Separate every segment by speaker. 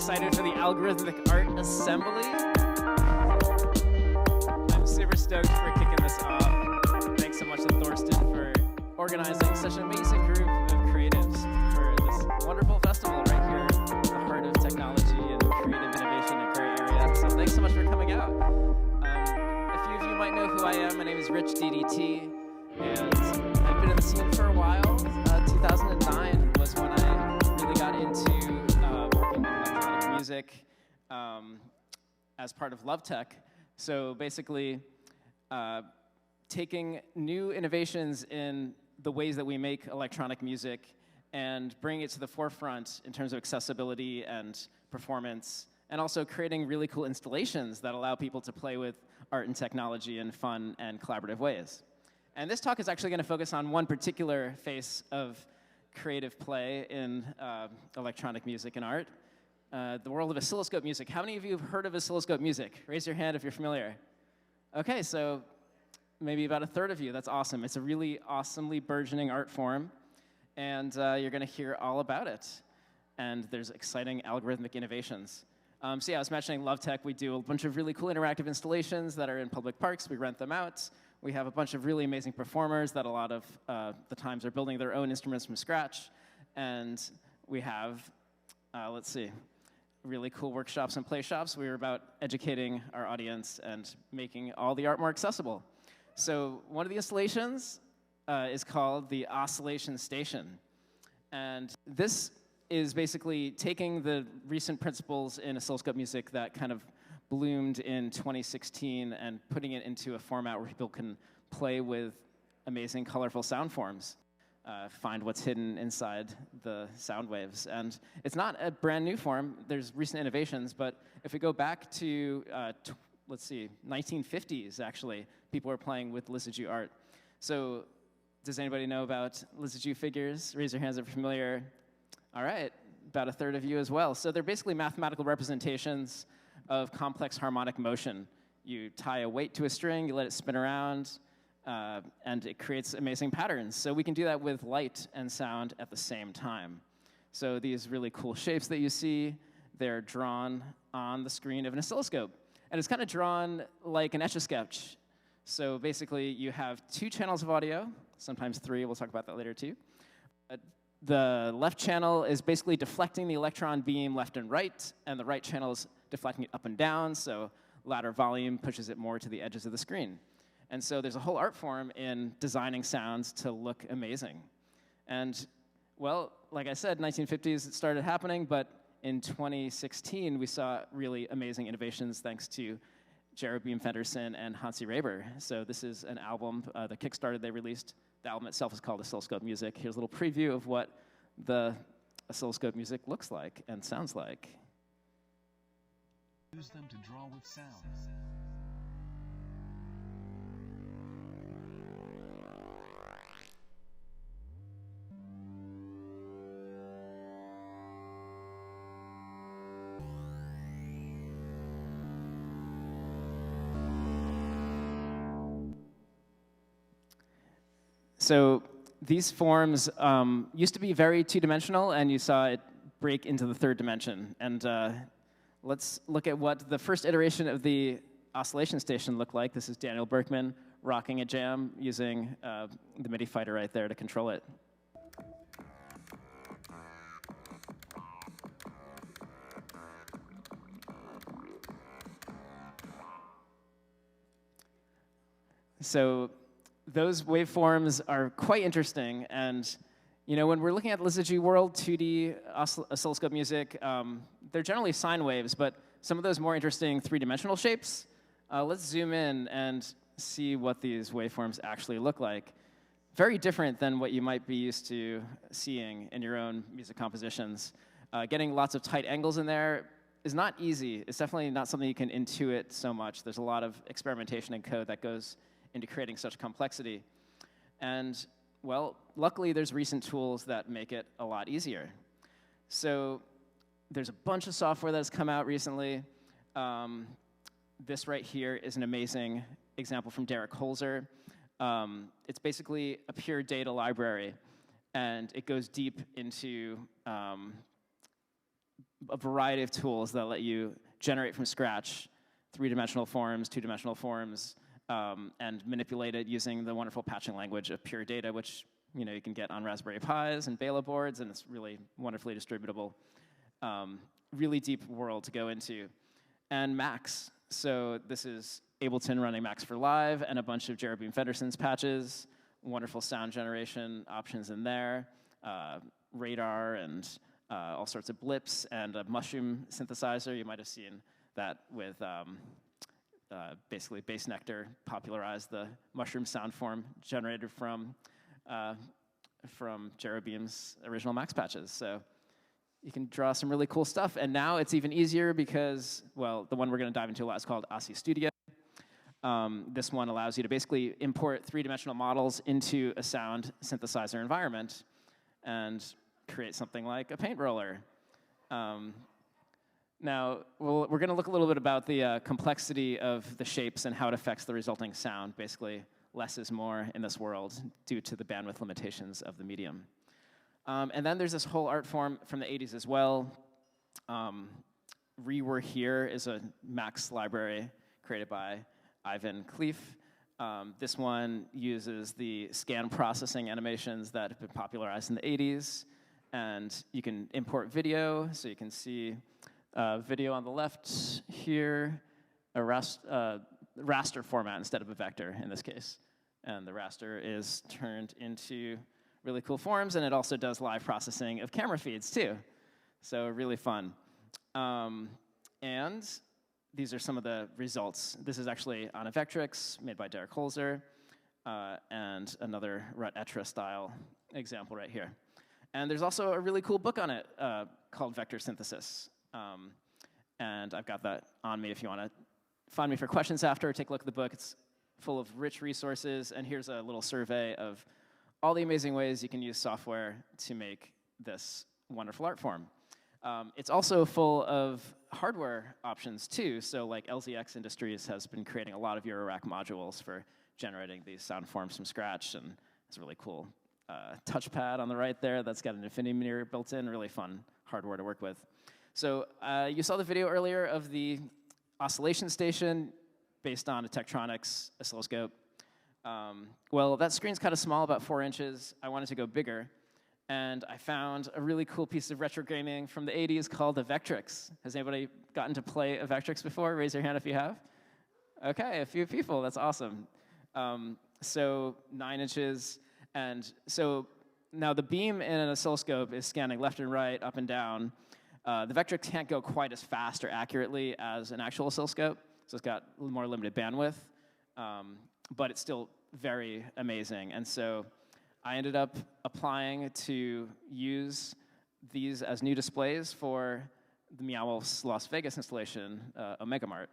Speaker 1: excited for the Algorithmic Art Assembly. I'm super stoked for kicking this off. Thanks so much to Thorsten for organizing such an amazing group of creatives for this wonderful festival right here at the heart of technology and creative innovation in a great area. So thanks so much for coming out. A few of you might know who I am. My name is Rich DDT, and I've been in the scene for a while. 2009 was when I really got into working with electronic music as part of LoveTech. So basically, taking new innovations in the ways that we make electronic music and bringing it to the forefront in terms of accessibility and performance, and also creating really cool installations that allow people to play with art and technology in fun and collaborative ways. And this talk is actually going to focus on one particular face of creative play in electronic music and art, the world of oscilloscope music. How many of you have heard of oscilloscope music? Raise your hand if you're familiar. Okay, so maybe about a third of you. That's awesome. It's a really awesomely burgeoning art form, and you're going to hear all about it. And there's exciting algorithmic innovations. So yeah, I was mentioning LoveTech. We do a bunch of really cool interactive installations that are in public parks. We rent them out. We have a bunch of really amazing performers that a lot of the times are building their own instruments from scratch. And we have, let's see, really cool workshops and play shops. We're about educating our audience and making all the art more accessible. So one of the installations is called the Oscillation Station. And this is basically taking the recent principles in oscilloscope music that kind of bloomed in 2016 and putting it into a format where people can play with amazing, colorful sound forms, find what's hidden inside the sound waves. And it's not a brand new form. There's recent innovations, but if we go back to, let's see, 1950s, actually, people were playing with Lucidity art. So does anybody know about Lucidity figures? Raise your hands if you're familiar. All right, about a third of you as well. So they're basically mathematical representations of complex harmonic motion. You tie a weight to a string, you let it spin around, and it creates amazing patterns. So we can do that with light and sound at the same time. So these really cool shapes that you see, they're drawn on the screen of an oscilloscope. And it's kind of drawn like an Etch-a-Sketch. So basically, you have two channels of audio, sometimes three. We'll talk about that later, too. The left channel is basically deflecting the electron beam left and right, and the right channel is deflecting it up and down, so louder volume pushes it more to the edges of the screen. And so there's a whole art form in designing sounds to look amazing. And, well, like I said, 1950s it started happening, but in 2016 we saw really amazing innovations thanks to Jared Beam Fenderson and Hansi Reber. So this is an album, the Kickstarter they released. The album itself is called Oscilloscope Music. Here's a little preview of what the oscilloscope music looks like and sounds like.
Speaker 2: Use them to draw with sound.
Speaker 1: So these forms used to be very two-dimensional, and you saw it break into the third dimension. And let's look at what the first iteration of the oscillation station looked like. This is Daniel Berkman rocking a jam using the MIDI fighter right there to control it. So those waveforms are quite interesting, and you know, when we're looking at Lucidity World 2D oscilloscope music, they're generally sine waves, but some of those more interesting three-dimensional shapes, let's zoom in and see what these waveforms actually look like. Very different than what you might be used to seeing in your own music compositions. Getting lots of tight angles in there is not easy. It's definitely not something you can intuit so much. There's a lot of experimentation and code that goes into creating such complexity. And, well, luckily there's recent tools that make it a lot easier. So there's a bunch of software that's come out recently. This right here is an amazing example from Derek Holzer. It's basically a pure data library, and it goes deep into a variety of tools that let you generate from scratch three-dimensional forms, two-dimensional forms, and manipulate it using the wonderful patching language of Pure Data, which you can get on Raspberry Pis and Bela boards, and it's really wonderfully distributable. Really deep world to go into. And Max. So this is Ableton running Max for Live and a bunch of Jeremy Fenderson's patches, wonderful sound generation options in there, radar and all sorts of blips, and a mushroom synthesizer. You might have seen that with basically Bass Nectar popularized the mushroom sound form generated from Jerobeam's original Max patches. So you can draw some really cool stuff. And now it's even easier because, well, the one we're going to dive into a lot is called Aussie Studio. This one allows you to basically import three-dimensional models into a sound synthesizer environment and create something like a paint roller. Now, we're going to look a little bit about the complexity of the shapes and how it affects the resulting sound. Basically, less is more in this world due to the bandwidth limitations of the medium. And then there's this whole art form from the 80s as well. Were Here is a Max library created by Ivan Cleef. This one uses the scan processing animations that have been popularized in the 80s. And you can import video, so you can see video on the left here, a raster format instead of a vector in this case. And the raster is turned into really cool forms, and it also does live processing of camera feeds too. So really fun. And these are some of the results. This is actually on a Vectrix made by Derek Holzer, and another Rut Etra style example right here. And there's also a really cool book on it called Vector Synthesis. And I've got that on me if you want to find me for questions after, or take a look at the book. It's full of rich resources, and here's a little survey of all the amazing ways you can use software to make this wonderful art form. It's also full of hardware options too, so like LZX Industries has been creating a lot of Eurorack modules for generating these sound forms from scratch, and it's a really cool touchpad on the right there that's got an infinity mirror built in, really fun hardware to work with. So you saw the video earlier of the oscillation station based on a Tektronix oscilloscope. Well, that screen's kind of small, about 4 inches. I wanted to go bigger, and I found a really cool piece of retro gaming from the 80s called the Vectrix. Has anybody gotten to play a Vectrix before? Raise your hand if you have. Okay, a few people, that's awesome. So 9 inches, and so now the beam in an oscilloscope is scanning left and right, up and down. The Vectrix can't go quite as fast or accurately as an actual oscilloscope, so it's got more limited bandwidth, but it's still very amazing. And so I ended up applying to use these as new displays for the Meow Las Vegas installation, Omega Mart.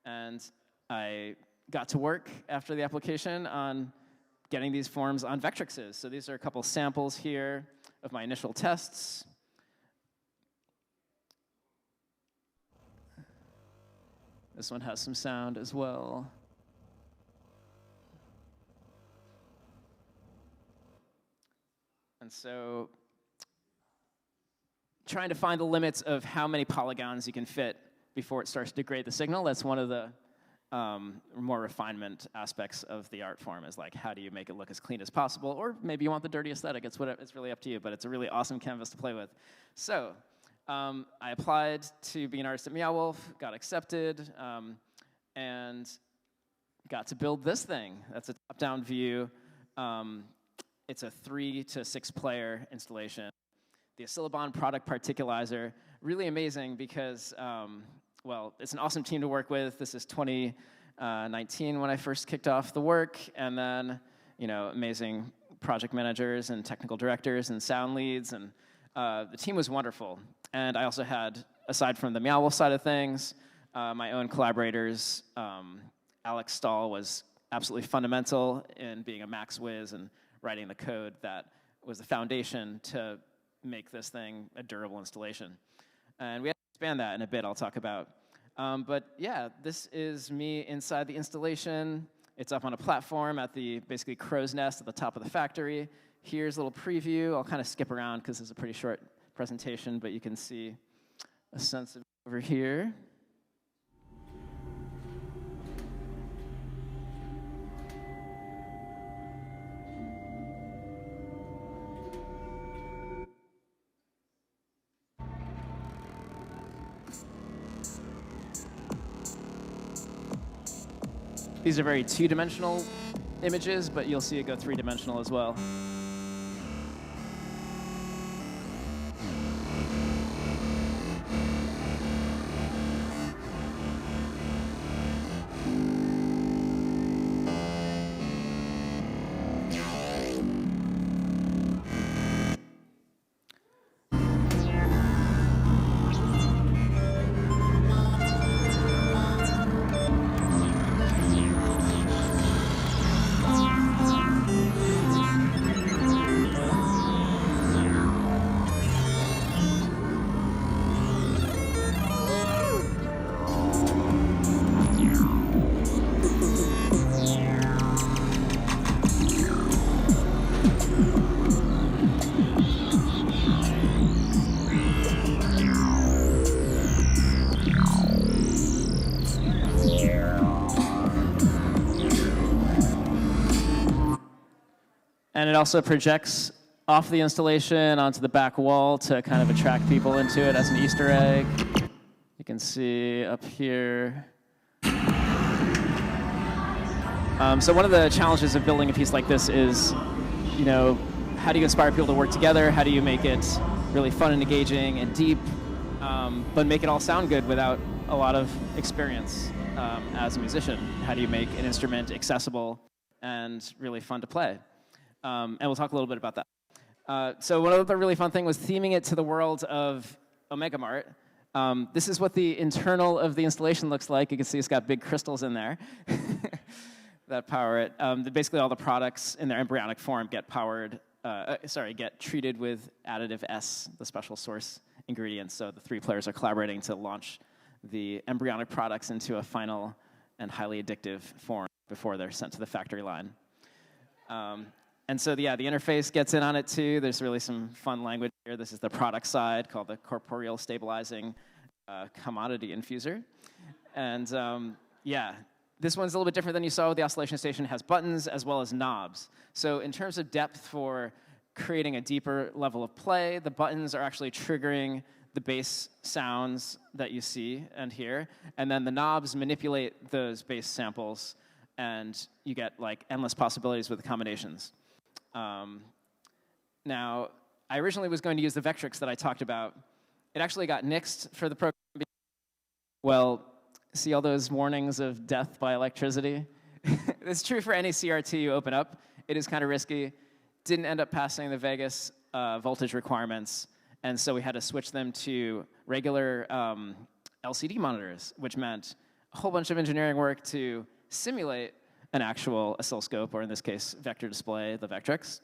Speaker 1: And I got to work after the application on getting these forms on Vectrixes. So these are a couple samples here of my initial tests. This one has some sound as well. And so trying to find the limits of how many polygons you can fit before it starts to degrade the signal, that's one of the more refinement aspects of the art form, is like, how do you make it look as clean as possible? Or maybe you want the dirty aesthetic. It's really up to you, but it's a really awesome canvas to play with. So I applied to be an artist at Meow Wolf, got accepted, and got to build this thing. That's a top-down view. It's a 3 to 6 player installation. The Oscillabond product particulizer, really amazing because, well, it's an awesome team to work with. This is 2019 when I first kicked off the work, and then, amazing project managers and technical directors and sound leads, and the team was wonderful. And I also had, aside from the Meow Wolf side of things, my own collaborators. Alex Stahl was absolutely fundamental in being a Max whiz and writing the code that was the foundation to make this thing a durable installation. And we have to expand that in a bit, I'll talk about. But yeah, this is me inside the installation. It's up on a platform at the basically crow's nest at the top of the factory. Here's a little preview. I'll kind of skip around because it's a pretty short presentation, but you can see a sense of over here. These are very two-dimensional images, but you'll see it go three-dimensional as well. And it also projects off the installation onto the back wall to kind of attract people into it as an Easter egg. You can see up here. So one of the challenges of building a piece like this is, you know, how do you inspire people to work together? How do you make it really fun and engaging and deep, but make it all sound good without a lot of experience as a musician? How do you make an instrument accessible and really fun to play? And we'll talk a little bit about that. So one of the really fun thing was theming it to the world of Omega Mart. This is what the internal of the installation looks like. You can see it's got big crystals in there that power it. Basically, all the products in their embryonic form get get treated with additive S, the special source ingredients. So the three players are collaborating to launch the embryonic products into a final and highly addictive form before they're sent to the factory line. And so, yeah, the interface gets in on it, too. There's really some fun language here. This is the product side, called the corporeal stabilizing commodity infuser. And, yeah, this one's a little bit different than you saw with the oscillation station. It has buttons as well as knobs. So in terms of depth for creating a deeper level of play, the buttons are actually triggering the bass sounds that you see and hear. And then the knobs manipulate those bass samples, and you get, like, endless possibilities with the combinations. Now, I originally was going to use the Vectrix that I talked about. It actually got nixed for the program. Well, see all those warnings of death by electricity? It's true for any CRT you open up. It is kind of risky. Didn't end up passing the Vegas voltage requirements, and so we had to switch them to regular LCD monitors, which meant a whole bunch of engineering work to simulate an actual oscilloscope, or in this case, vector display, the Vectrix.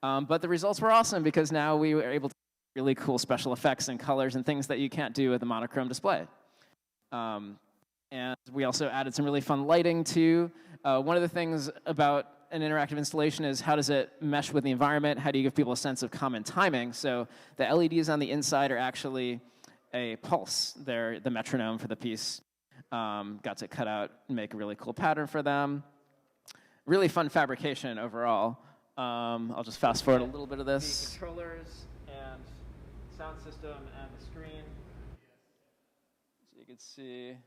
Speaker 1: But the results were awesome because now we were able to do really cool special effects and colors and things that you can't do with a monochrome display. And we also added some really fun lighting, too. One of the things about an interactive installation is how does it mesh with the environment? How do you give people a sense of common timing? So the LEDs on the inside are actually a pulse. They're the metronome for the piece. Got to cut out and make a really cool pattern for them. Really fun fabrication overall. I'll just fast forward a little bit of this. The controllers and sound system and the screen. So you can see.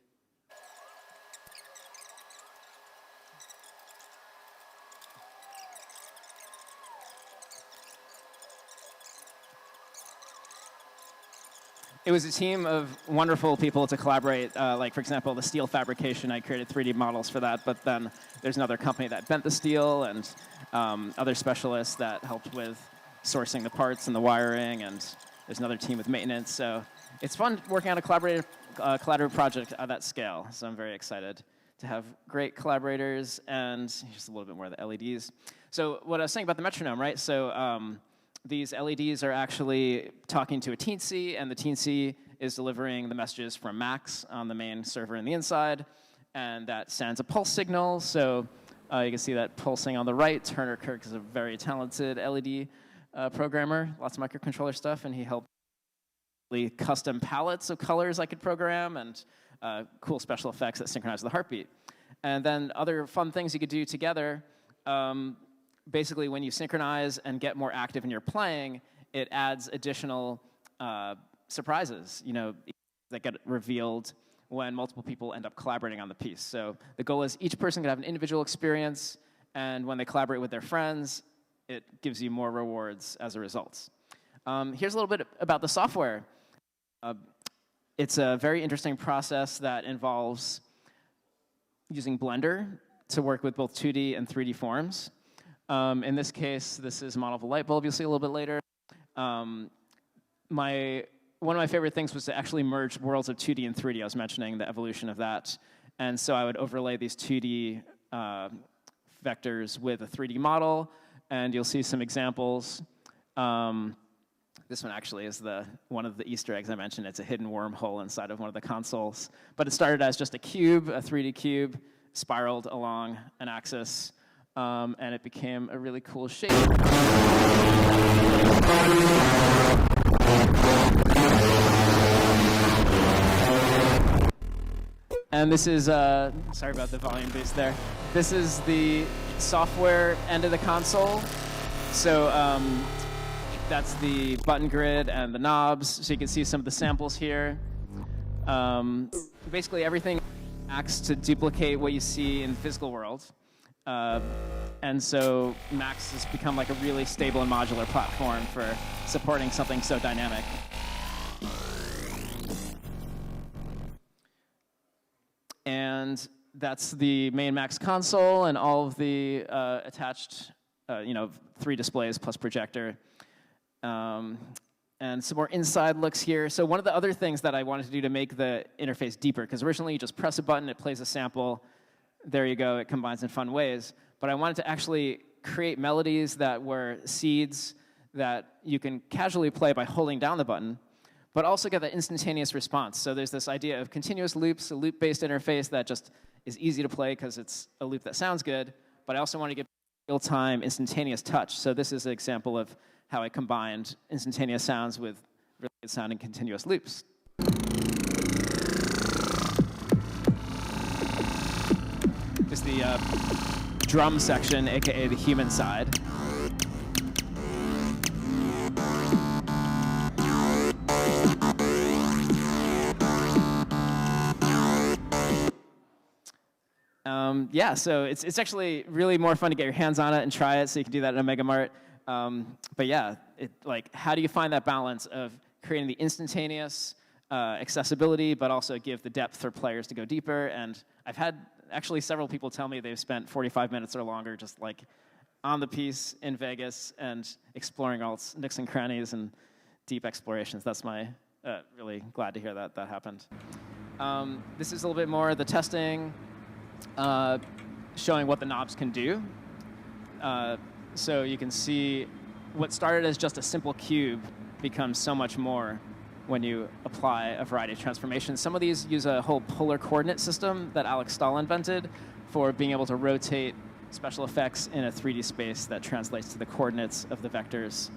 Speaker 1: It was a team of wonderful people to collaborate. Like, for example, the steel fabrication, I created 3D models for that, but then there's another company that bent the steel, and other specialists that helped with sourcing the parts and the wiring, and there's another team with maintenance. So it's fun working on a collaborative project at that scale. So I'm very excited to have great collaborators, and just a little bit more of the LEDs. So what I was saying about the metronome, right? So these LEDs are actually talking to a teensy, and the teensy is delivering the messages from Max on the main server in the inside, and that sends a pulse signal. So you can see that pulsing on the right. Turner Kirk is a very talented LED programmer, lots of microcontroller stuff, and he helped custom palettes of colors I could program, and cool special effects that synchronize the heartbeat. And then other fun things you could do together. Basically, when you synchronize and get more active in your playing, it adds additional surprises, that get revealed when multiple people end up collaborating on the piece. So the goal is each person can have an individual experience, and when they collaborate with their friends, it gives you more rewards as a result. Here's a little bit about the software. It's a very interesting process that involves using Blender to work with both 2D and 3D forms. In this case, this is a model of a light bulb you'll see a little bit later. One of my favorite things was to actually merge worlds of 2D and 3D. I was mentioning the evolution of that. And so I would overlay these 2D vectors with a 3D model, and you'll see some examples. This one actually is one of the Easter eggs I mentioned. It's a hidden wormhole inside of one of the consoles. But it started as just a cube, a 3D cube, spiraled along an axis, and it became a really cool shape. And this is, sorry about the volume boost there. This is the software end of the console. So that's the button grid and the knobs. So you can see some of the samples here. Basically, everything acts to duplicate what you see in the physical world. And so Max has become like a really stable and modular platform for supporting something so dynamic. And that's the main Max console and all of the attached, 3 displays plus projector. And some more inside looks here. So one of the other things that I wanted to do to make the interface deeper, because originally you just press a button, it plays a sample, there you go, it combines in fun ways. But I wanted to actually create melodies that were seeds that you can casually play by holding down the button, but also get that instantaneous response. So there's this idea of continuous loops, a loop-based interface that just is easy to play because it's a loop that sounds good, but I also want to get real-time, instantaneous touch. So this is an example of how I combined instantaneous sounds with really good sounding continuous loops. Just the drum section, aka the human side. Yeah, so it's actually really more fun to get your hands on it and try it, so you can do that in a Mega Mart. But yeah, how do you find that balance of creating the instantaneous accessibility, but also give the depth for players to go deeper? And I've had actually several people tell me they've spent 45 minutes or longer just like on the piece in Vegas and exploring all its nooks and crannies and deep explorations. That's really glad to hear that happened. This is a little bit more the testing, showing what the knobs can do. So you can see what started as just a simple cube becomes so much more when you apply a variety of transformations. Some of these use a whole polar coordinate system that Alex Stahl invented for being able to rotate special effects in a 3D space that translates to the coordinates of the vectors.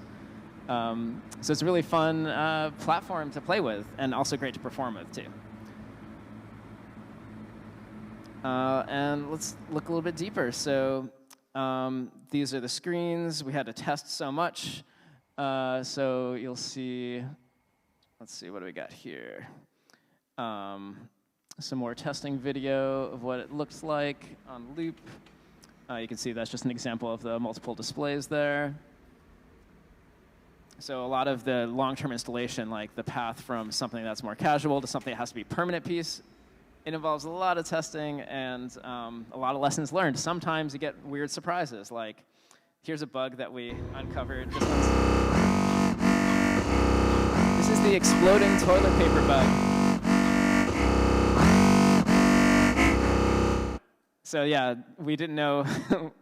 Speaker 1: So it's a really fun platform to play with, and also great to perform with, too. And let's look a little bit deeper. So these are the screens. We had to test so much. So you'll see, let's see, what do we got here? Some more testing video of what it looks like on loop. You can see that's just an example of the multiple displays there. So a lot of the long-term installation, like the path from something that's more casual to something that has to be a permanent piece, it involves a lot of testing and a lot of lessons learned. Sometimes you get weird surprises, like here's a bug that we uncovered. This is the exploding toilet paper bug. So yeah, we didn't know.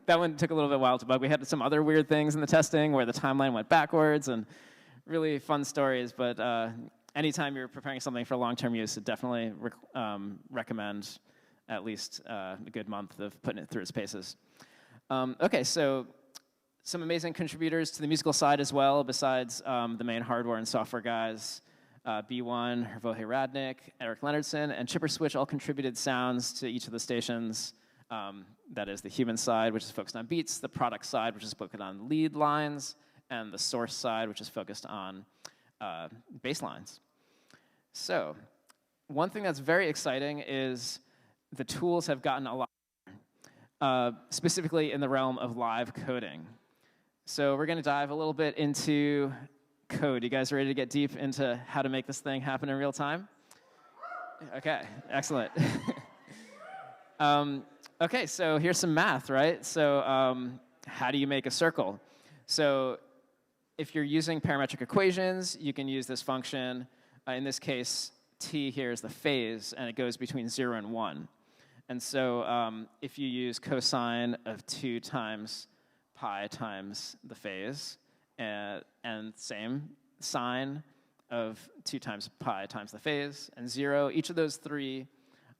Speaker 1: That one took a little bit while to bug. We had some other weird things in the testing where the timeline went backwards, and really fun stories. But anytime you're preparing something for long-term use, I definitely recommend at least a good month of putting it through its paces. OK, so some amazing contributors to the musical side as well, besides the main hardware and software guys. B1, Hervoje Radnick, Eric Leonardson, and Chipper Switch all contributed sounds to each of the stations. That is the human side, which is focused on beats, the product side, which is focused on lead lines, and the source side, which is focused on bass lines. So one thing that's very exciting is the tools have gotten a lot better, specifically in the realm of live coding. So we're going to dive a little bit into code. You guys ready to get deep into how to make this thing happen in real time? Okay, excellent. Okay, so here's some math, right? So how do you make a circle? So if you're using parametric equations, you can use this function. In this case, t here is the phase, and it goes between 0 and 1. And so if you use cosine of 2 times pi times the phase, and same sine of 2 times pi times the phase, and 0, each of those three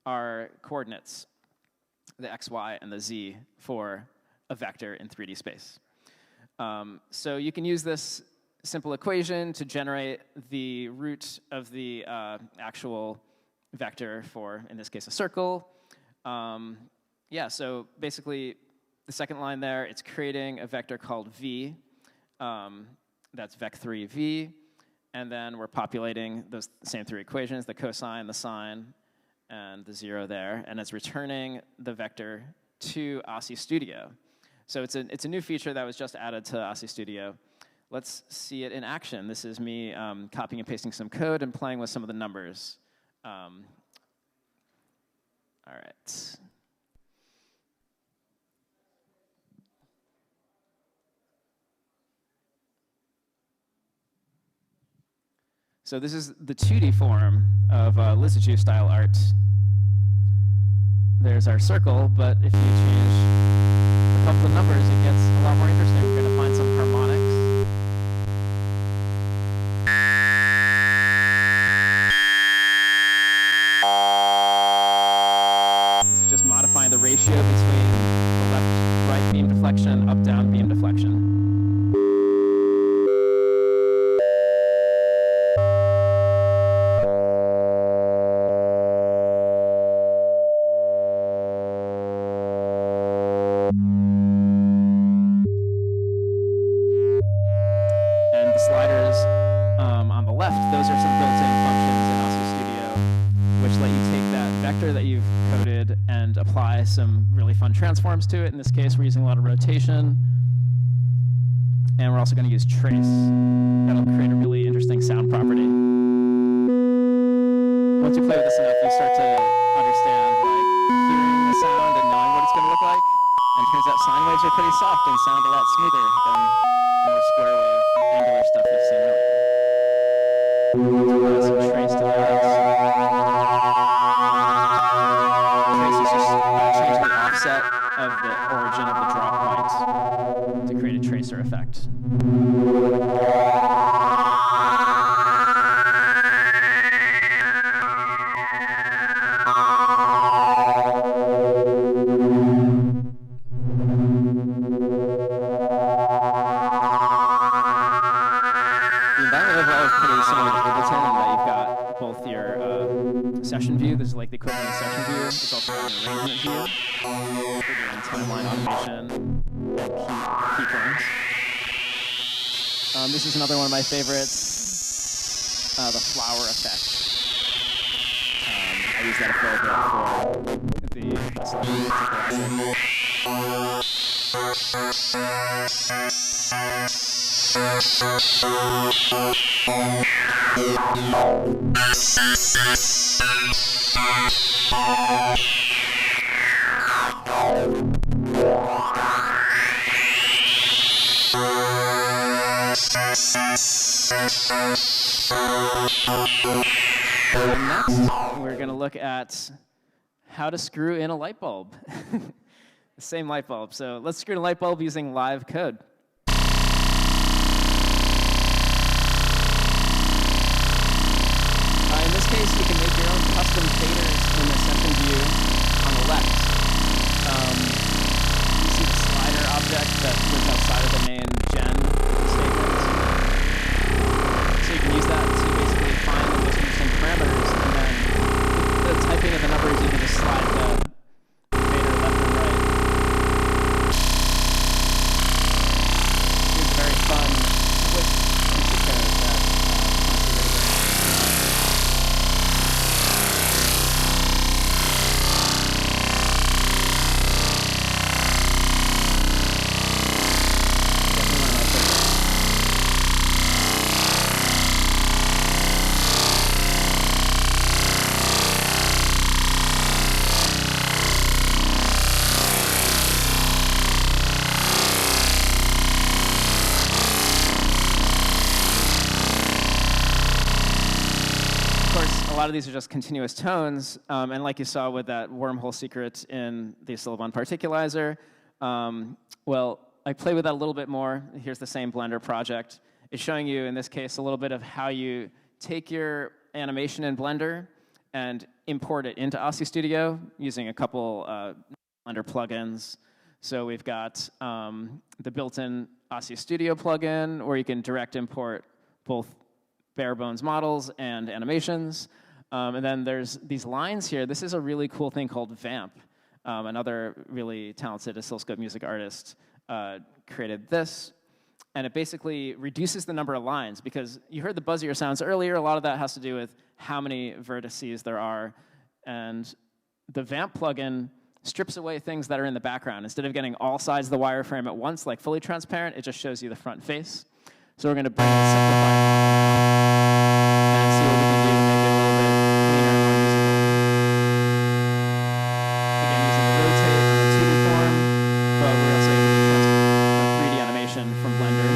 Speaker 1: are coordinates, the x, y, and the z for a vector in 3D space. So you can use this simple equation to generate the root of the actual vector for, in this case, a circle. Yeah, so basically, the second line there, it's creating a vector called v. That's vec3 v. And then we're populating those same three equations, the cosine, the sine, and the 0 there. And it's returning the vector to Aussie Studio. So it's a new feature that was just added to Aussie Studio. Let's see it in action. This is me copying and pasting some code and playing with some of the numbers. All right. So this is the 2D form of Lucidity style art. There's our circle, but if you change a couple of numbers, it gets a lot more interesting. We're going to find some harmonics. This is just modifying the ratio between the left-right beam deflection, up-down beam deflection. Some really fun transforms to it. In this case, we're using a lot of rotation. And we're also going to use trace. That'll create a really interesting sound property. Once you play with this enough, you start to understand like hearing the sound and knowing what it's going to look like. And it turns out sine waves are pretty soft and sound a lot smoother than the more square wave, angular stuff you've seen earlier. Add some trace to that. Offset of the origin of the drop point to create a tracer effect. The environment overall is pretty similar to Ableton in that you've got both your session view. This is like the equivalent of session view. It's also an arrangement view. We're doing timeline automation and keyframes. This is another one of my favorites, the flower effect. I use that a fair bit for the And next, we're going to look at how to screw in a light bulb. The same light bulb. So let's screw in a light bulb using live code. In this case, you can make your own custom faders in the session view on the left. You see the slider object that lives outside of the main gen statement. So you can use that to basically find lot of these are just continuous tones, and like you saw with that wormhole secret in the Syllabon Particulizer, well, I play with that a little bit more. Here's the same Blender project. It's showing you, in this case, a little bit of how you take your animation in Blender and import it into Aussie Studio using a couple Blender plugins. So we've got the built-in Aussie Studio plugin, where you can direct import both bare bones models and animations. And then there's these lines here. This is a really cool thing called Vamp. Another really talented oscilloscope music artist created this. And it basically reduces the number of lines, because you heard the buzzier sounds earlier. A lot of that has to do with how many vertices there are. And the Vamp plugin strips away things that are in the background. Instead of getting all sides of the wireframe at once, like fully transparent, it just shows you the front face. So we're going to bring the simplifier and see what we can do to make it a little bit cleaner and more usable. Again, using the rotate on the 2D form, but we're also able to test the 3D animation from Blender.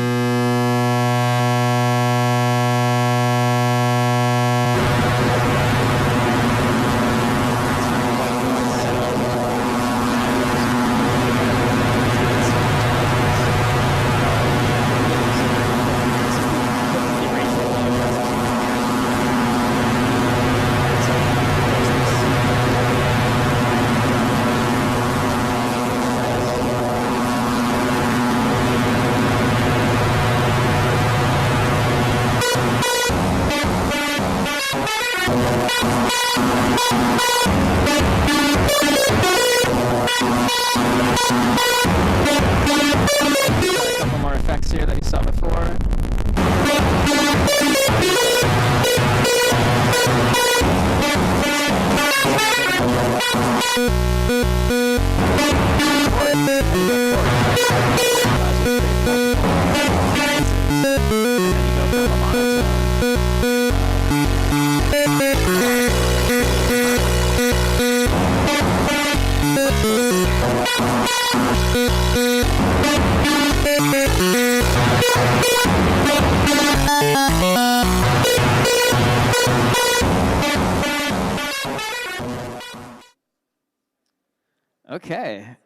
Speaker 1: Okay,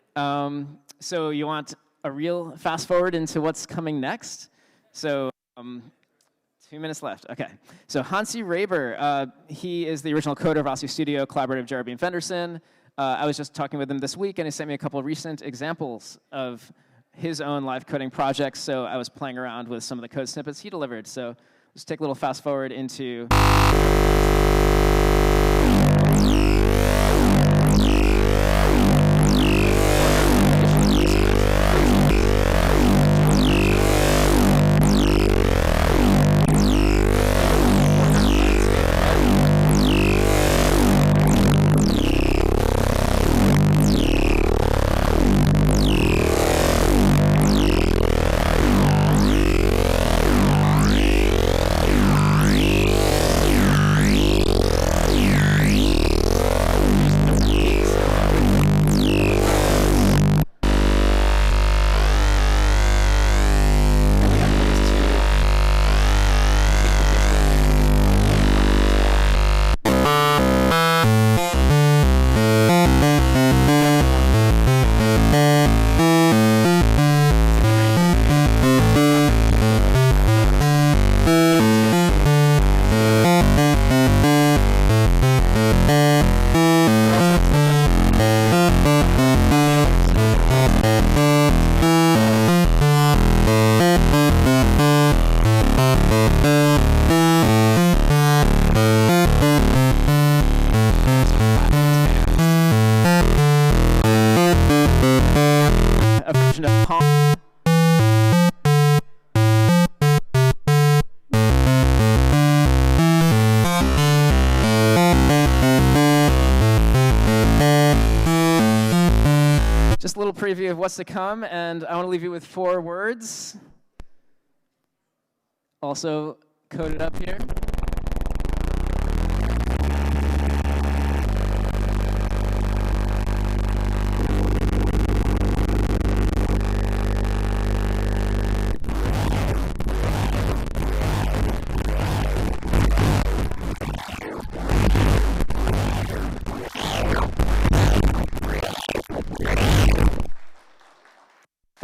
Speaker 1: so you want a real fast forward into what's coming next? So 2 minutes left, okay. So Hansi Raber, he is the original coder of Aussie Studio, collaborative Jeremy Fenderson. I was just talking with him this week, and he sent me a couple of recent examples of his own live coding projects, so I was playing around with some of the code snippets he delivered. So let's take a little fast forward into just a little preview of what's to come, and I want to leave you with 4 words. Also coded up here.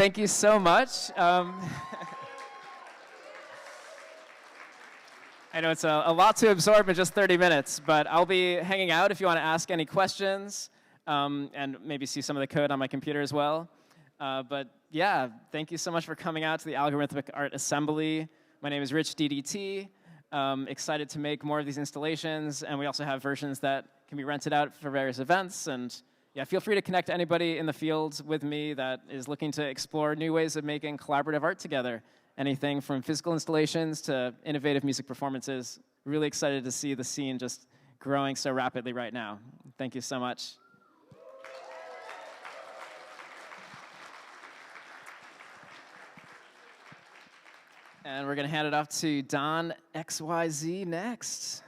Speaker 1: thank you so much. I know it's a lot to absorb in just 30 minutes, but I'll be hanging out if you want to ask any questions and maybe see some of the code on my computer as well. But yeah, thank you so much for coming out to the Algorithmic Art Assembly. My name is Rich DDT. Excited to make more of these installations, and we also have versions that can be rented out for various events. And yeah, feel free to connect anybody in the field with me that is looking to explore new ways of making collaborative art together. Anything from physical installations to innovative music performances. Really excited to see the scene just growing so rapidly right now. Thank you so much. And we're going to hand it off to Don XYZ next.